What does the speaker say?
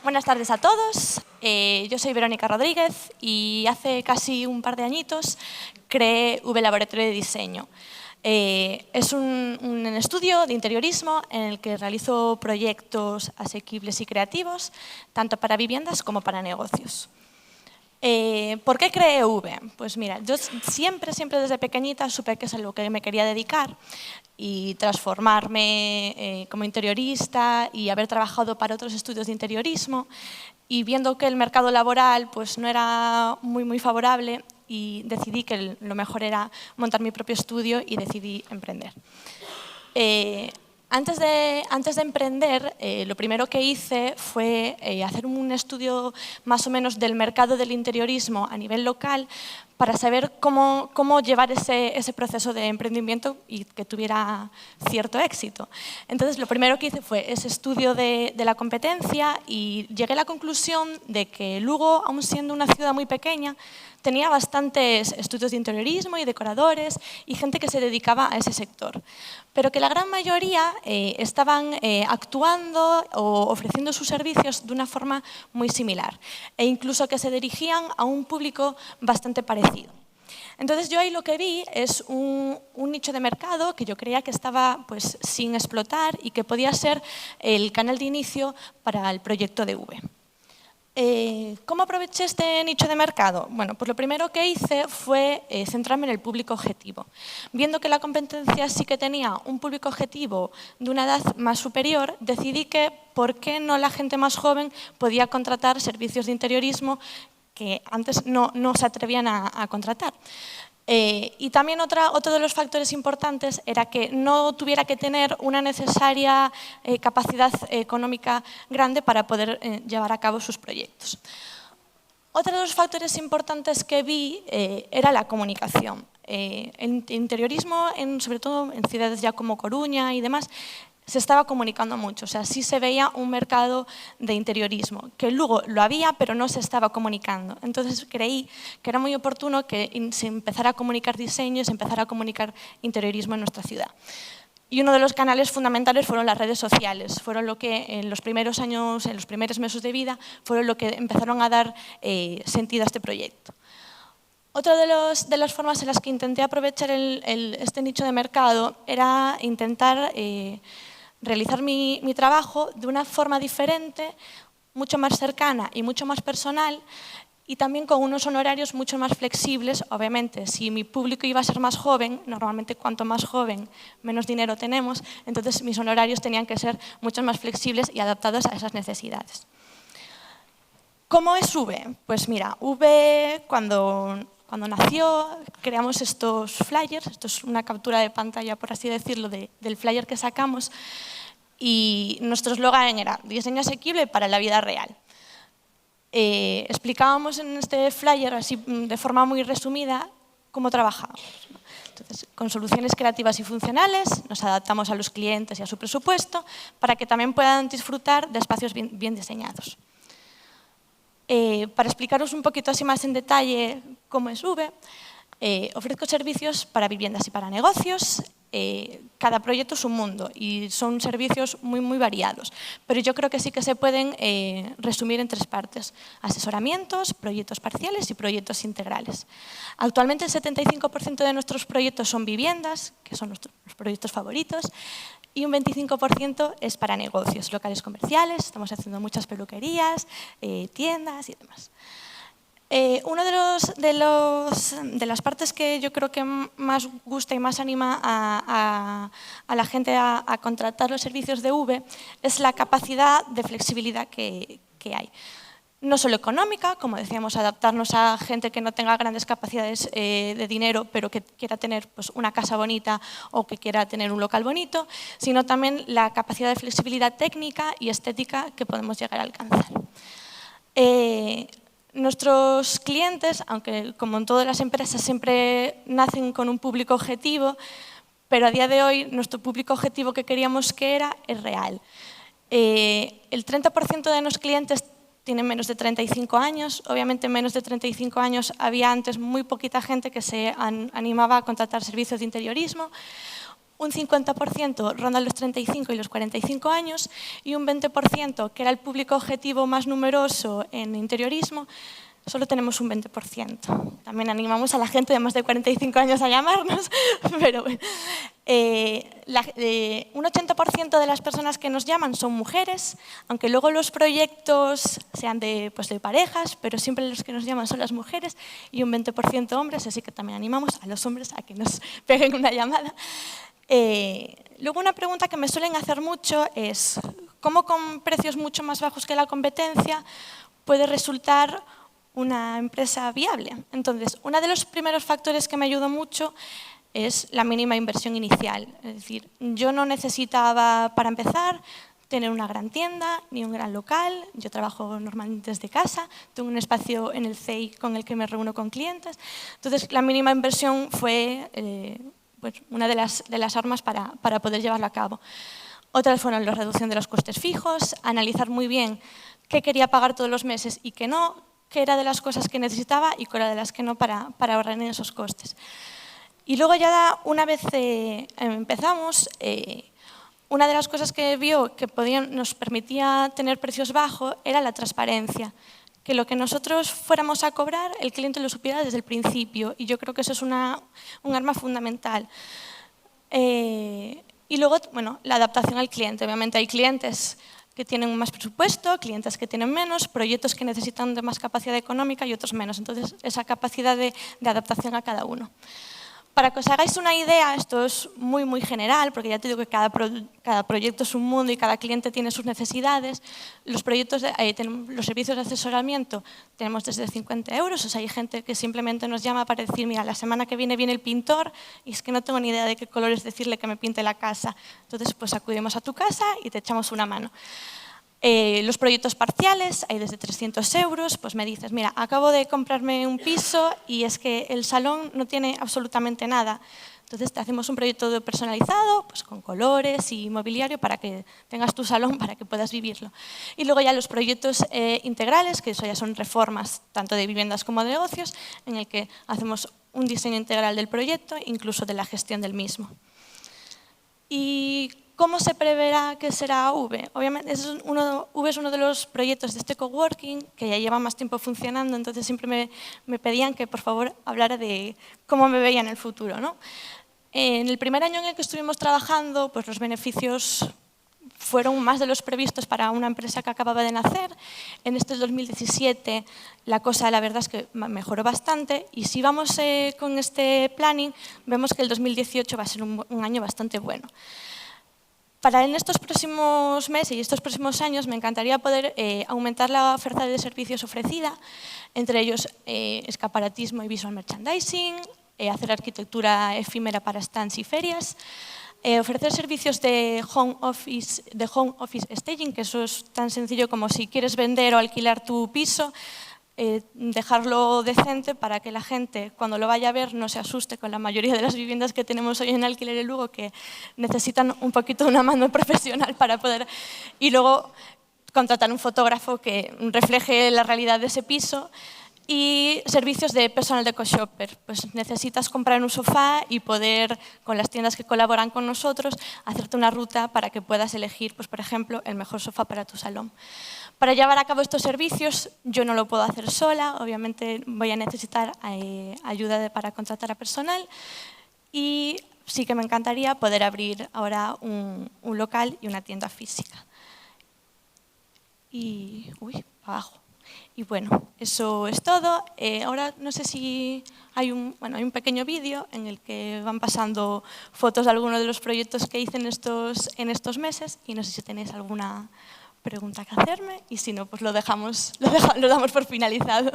Buenas tardes a todos. Yo soy Verónica Rodríguez y hace casi un par de añitos creé V Laboratorio de Diseño. Es un estudio de interiorismo en el que realizo proyectos asequibles y creativos, tanto para viviendas como para negocios. ¿Por qué creé V? Pues mira, yo siempre desde pequeñita supe que es a lo que me quería dedicar y transformarme como interiorista y haber trabajado para otros estudios de interiorismo, y viendo que el mercado laboral pues, no era muy favorable, y decidí que lo mejor era montar mi propio estudio y decidí emprender. Antes de emprender, lo primero que hice fue hacer un estudio más o menos del mercado del interiorismo a nivel local para saber cómo llevar ese proceso de emprendimiento y que tuviera cierto éxito. Entonces, lo primero que hice fue ese estudio de la competencia y llegué a la conclusión de que Lugo, aun siendo una ciudad muy pequeña, tenía bastantes estudios de interiorismo y decoradores y gente que se dedicaba a ese sector, pero que la gran mayoría estaban actuando o ofreciendo sus servicios de una forma muy similar e incluso que se dirigían a un público bastante parecido. Entonces yo ahí lo que vi es un nicho de mercado que yo creía que estaba pues, sin explotar y que podía ser el canal de inicio para el proyecto de V. ¿Cómo aproveché este nicho de mercado? Bueno, pues lo primero que hice fue centrarme en el público objetivo. Viendo que la competencia sí que tenía un público objetivo de una edad más superior, decidí que por qué no la gente más joven podía contratar servicios de interiorismo que antes no se atrevían a contratar. Y también otro de los factores importantes era que no tuviera que tener una necesaria capacidad económica grande para poder llevar a cabo sus proyectos. Otro de los factores importantes que vi era la comunicación. El interiorismo, sobre todo en ciudades ya como Coruña y demás, se estaba comunicando mucho, o sea, sí se veía un mercado de interiorismo, que luego lo había, pero no se estaba comunicando. Entonces creí que era muy oportuno que se empezara a comunicar diseño y se empezara a comunicar interiorismo en nuestra ciudad. Y uno de los canales fundamentales fueron las redes sociales, fueron lo que en los primeros años, en los primeros meses de vida, fueron lo que empezaron a dar sentido a este proyecto. Otra de las formas en las que intenté aprovechar este nicho de mercado era intentar realizar mi trabajo de una forma diferente, mucho más cercana y mucho más personal, y también con unos honorarios mucho más flexibles. Obviamente, si mi público iba a ser más joven, normalmente cuanto más joven, menos dinero tenemos, entonces mis honorarios tenían que ser mucho más flexibles y adaptados a esas necesidades. ¿Cómo es V? Pues mira, V cuando nació creamos estos flyers, esto es una captura de pantalla, por así decirlo, del flyer que sacamos, y nuestro eslogan era diseño asequible para la vida real. Explicábamos en este flyer, así de forma muy resumida, cómo trabajábamos. Entonces, con soluciones creativas y funcionales, nos adaptamos a los clientes y a su presupuesto para que también puedan disfrutar de espacios bien diseñados. Para explicaros un poquito así más en detalle cómo es V, ofrezco servicios para viviendas y para negocios. Cada proyecto es un mundo y son servicios muy variados, pero yo creo que sí que se pueden resumir en tres partes: asesoramientos, proyectos parciales y proyectos integrales. Actualmente el 75% de nuestros proyectos son viviendas, que son nuestros proyectos favoritos, y un 25% es para negocios, locales comerciales. Estamos haciendo muchas peluquerías, tiendas y demás. Una de las partes que yo creo que más gusta y más anima a la gente a contratar los servicios de V es la capacidad de flexibilidad que hay. No solo económica, como decíamos, adaptarnos a gente que no tenga grandes capacidades de dinero, pero que quiera tener pues, una casa bonita o que quiera tener un local bonito, sino también la capacidad de flexibilidad técnica y estética que podemos llegar a alcanzar. Nuestros clientes, aunque como en todas las empresas siempre nacen con un público objetivo, pero a día de hoy nuestro público objetivo que queríamos que era es real. El 30% de nuestros clientes tienen menos de 35 años. Obviamente, menos de 35 años había antes muy poquita gente que se animaba a contratar servicios de interiorismo. un 50% ronda los 35 y los 45 años y un 20%, que era el público objetivo más numeroso en interiorismo, solo tenemos un 20%. También animamos a la gente de más de 45 años a llamarnos, pero bueno. Un 80% de las personas que nos llaman son mujeres, aunque luego los proyectos sean de parejas, pero siempre los que nos llaman son las mujeres, y un 20% hombres, así que también animamos a los hombres a que nos peguen una llamada. Luego una pregunta que me suelen hacer mucho es ¿cómo con precios mucho más bajos que la competencia puede resultar una empresa viable? Entonces, uno de los primeros factores que me ayudó mucho es la mínima inversión inicial. Es decir, yo no necesitaba, para empezar, tener una gran tienda ni un gran local. Yo trabajo normalmente desde casa, tengo un espacio en el CEI con el que me reúno con clientes. Entonces, la mínima inversión fue una de las armas para poder llevarlo a cabo. Otras fueron la reducción de los costes fijos, analizar muy bien qué quería pagar todos los meses y qué no, qué era de las cosas que necesitaba y qué era de las que no para ahorrar en esos costes. Y luego ya una vez empezamos, una de las cosas que vio que nos permitía tener precios bajos era la transparencia. Que lo que nosotros fuéramos a cobrar, el cliente lo supiera desde el principio. Y yo creo que eso es un arma fundamental. Y luego, bueno, la adaptación al cliente. Obviamente hay clientes que tienen más presupuesto, clientes que tienen menos, proyectos que necesitan de más capacidad económica y otros menos. Entonces, esa capacidad de adaptación a cada uno. Para que os hagáis una idea, esto es muy, muy general, porque ya te digo que cada proyecto es un mundo y cada cliente tiene sus necesidades. Los servicios de asesoramiento tenemos desde 50 euros, o sea, hay gente que simplemente nos llama para decir, mira, la semana que viene el pintor y es que no tengo ni idea de qué colores decirle que me pinte la casa. Entonces, pues acudimos a tu casa y te echamos una mano. Los proyectos parciales, hay desde 300 euros, pues me dices, mira, acabo de comprarme un piso y es que el salón no tiene absolutamente nada. Entonces te hacemos un proyecto personalizado, pues con colores y mobiliario para que tengas tu salón, para que puedas vivirlo. Y luego ya los proyectos integrales, que eso ya son reformas tanto de viviendas como de negocios, en el que hacemos un diseño integral del proyecto, incluso de la gestión del mismo. Y ¿cómo se preverá que será V? Obviamente, V es uno de los proyectos de este coworking que ya lleva más tiempo funcionando, entonces siempre me pedían que por favor hablara de cómo me veía en el futuro, ¿no? En el primer año en el que estuvimos trabajando, pues los beneficios fueron más de los previstos para una empresa que acababa de nacer. En este 2017 la cosa, la verdad es que mejoró bastante y si vamos con este planning, vemos que el 2018 va a ser un año bastante bueno. En estos próximos meses y estos próximos años me encantaría poder aumentar la oferta de servicios ofrecida, entre ellos escaparatismo y visual merchandising, hacer arquitectura efímera para stands y ferias, ofrecer servicios de home office staging, que eso es tan sencillo como si quieres vender o alquilar tu piso, dejarlo decente para que la gente cuando lo vaya a ver no se asuste con la mayoría de las viviendas que tenemos hoy en alquiler en Lugo, que necesitan un poquito de una mano profesional para poder... Y luego contratar un fotógrafo que refleje la realidad de ese piso. Y servicios de personal de co-shopper. Pues necesitas comprar un sofá y poder, con las tiendas que colaboran con nosotros, hacerte una ruta para que puedas elegir, pues, por ejemplo, el mejor sofá para tu salón. Para llevar a cabo estos servicios, yo no lo puedo hacer sola, obviamente voy a necesitar ayuda para contratar a personal y sí que me encantaría poder abrir ahora un local y una tienda física. Y, abajo. Y bueno, eso es todo. Ahora no sé si hay un pequeño vídeo en el que van pasando fotos de algunos de los proyectos que hice en estos meses y no sé si tenéis alguna pregunta que hacerme y si no, pues lo damos por finalizado.